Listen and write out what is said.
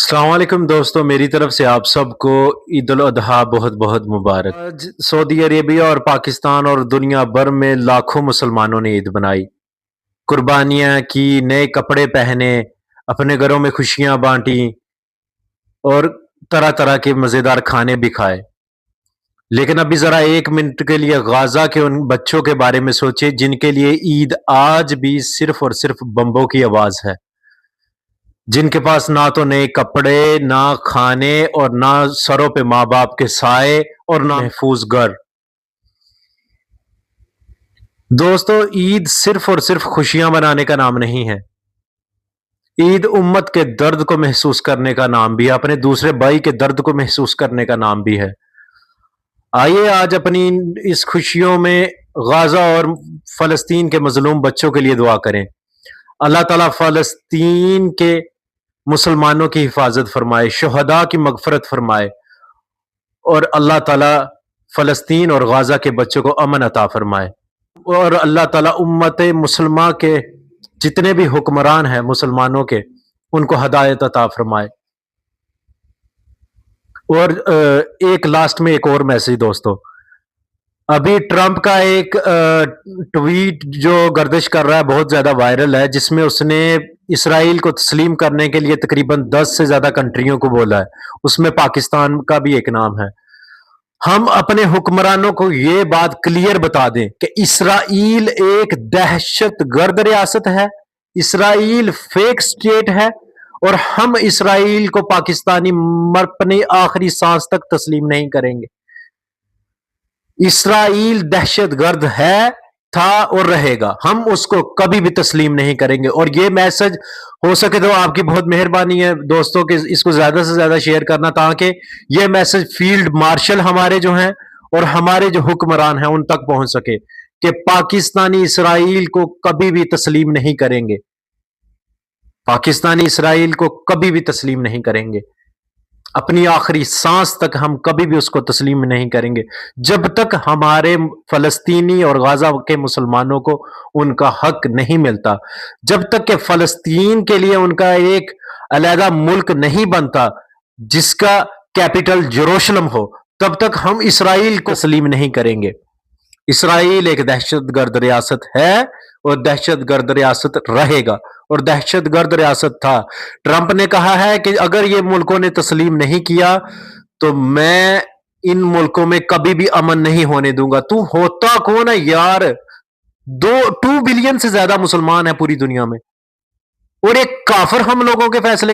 السلام علیکم دوستو، میری طرف سے آپ سب کو عید الاضحیٰ بہت بہت مبارک۔ آج سعودی عربیہ اور پاکستان اور دنیا بھر میں لاکھوں مسلمانوں نے عید بنائی، قربانیاں کی، نئے کپڑے پہنے، اپنے گھروں میں خوشیاں بانٹی اور طرح طرح کے مزیدار کھانے بھی کھائے۔ لیکن ابھی ذرا ایک منٹ کے لیے غازہ کے ان بچوں کے بارے میں سوچے جن کے لیے عید آج بھی صرف اور صرف بمبوں کی آواز ہے، جن کے پاس نہ تو نئے کپڑے، نہ کھانے اور نہ سروں پہ ماں باپ کے سائے اور نہ محفوظ گھر۔ دوستو، عید صرف اور صرف خوشیاں منانے کا نام نہیں ہے، عید امت کے درد کو محسوس کرنے کا نام بھی ہے، اپنے دوسرے بھائی کے درد کو محسوس کرنے کا نام بھی ہے۔ آئیے آج اپنی اس خوشیوں میں غازہ اور فلسطین کے مظلوم بچوں کے لیے دعا کریں۔ اللہ تعالیٰ فلسطین کے مسلمانوں کی حفاظت فرمائے، شہداء کی مغفرت فرمائے، اور اللہ تعالیٰ فلسطین اور غازہ کے بچوں کو امن عطا فرمائے، اور اللہ تعالیٰ امت مسلمہ کے جتنے بھی حکمران ہیں مسلمانوں کے، ان کو ہدایت عطا فرمائے۔ اور ایک لاسٹ میں ایک اور میسج دوستو، ابھی ٹرمپ کا ایک ٹویٹ جو گردش کر رہا ہے، بہت زیادہ وائرل ہے، جس میں اس نے اسرائیل کو تسلیم کرنے کے لیے تقریباً 10 سے زیادہ کنٹریوں کو بولا ہے، اس میں پاکستان کا بھی ایک نام ہے۔ ہم اپنے حکمرانوں کو یہ بات کلیئر بتا دیں کہ اسرائیل ایک دہشت گرد ریاست ہے، اسرائیل فیک سٹیٹ ہے، اور ہم اسرائیل کو پاکستانی اپنی آخری سانس تک تسلیم نہیں کریں گے۔ اسرائیل دہشت گرد ہے، تھا اور رہے گا، ہم اس کو کبھی بھی تسلیم نہیں کریں گے۔ اور یہ میسج ہو سکے تو آپ کی بہت مہربانی ہے دوستوں کہ اس کو زیادہ سے زیادہ شیئر کرنا، تاکہ یہ میسج فیلڈ مارشل ہمارے جو ہیں اور ہمارے جو حکمران ہیں ان تک پہنچ سکے کہ پاکستانی اسرائیل کو کبھی بھی تسلیم نہیں کریں گے، پاکستانی اسرائیل کو کبھی بھی تسلیم نہیں کریں گے، اپنی آخری سانس تک ہم کبھی بھی اس کو تسلیم نہیں کریں گے، جب تک ہمارے فلسطینی اور غزہ کے مسلمانوں کو ان کا حق نہیں ملتا، جب تک کہ فلسطین کے لیے ان کا ایک علیحدہ ملک نہیں بنتا جس کا کیپٹل یروشلم ہو، تب تک ہم اسرائیل کو تسلیم نہیں کریں گے۔ اسرائیل ایک دہشت گرد ریاست ہے اور دہشت گرد ریاست رہے گا، اور دہشت گرد ریاست تھا۔ ٹرمپ نے کہا ہے کہ اگر یہ ملکوں نے تسلیم نہیں کیا تو میں ان ملکوں میں کبھی بھی امن نہیں ہونے دوں گا۔ تو ہوتا کون ہے یار؟ 2 بلین سے زیادہ مسلمان ہیں پوری دنیا میں، اور ایک کافر ہم لوگوں کے فیصلے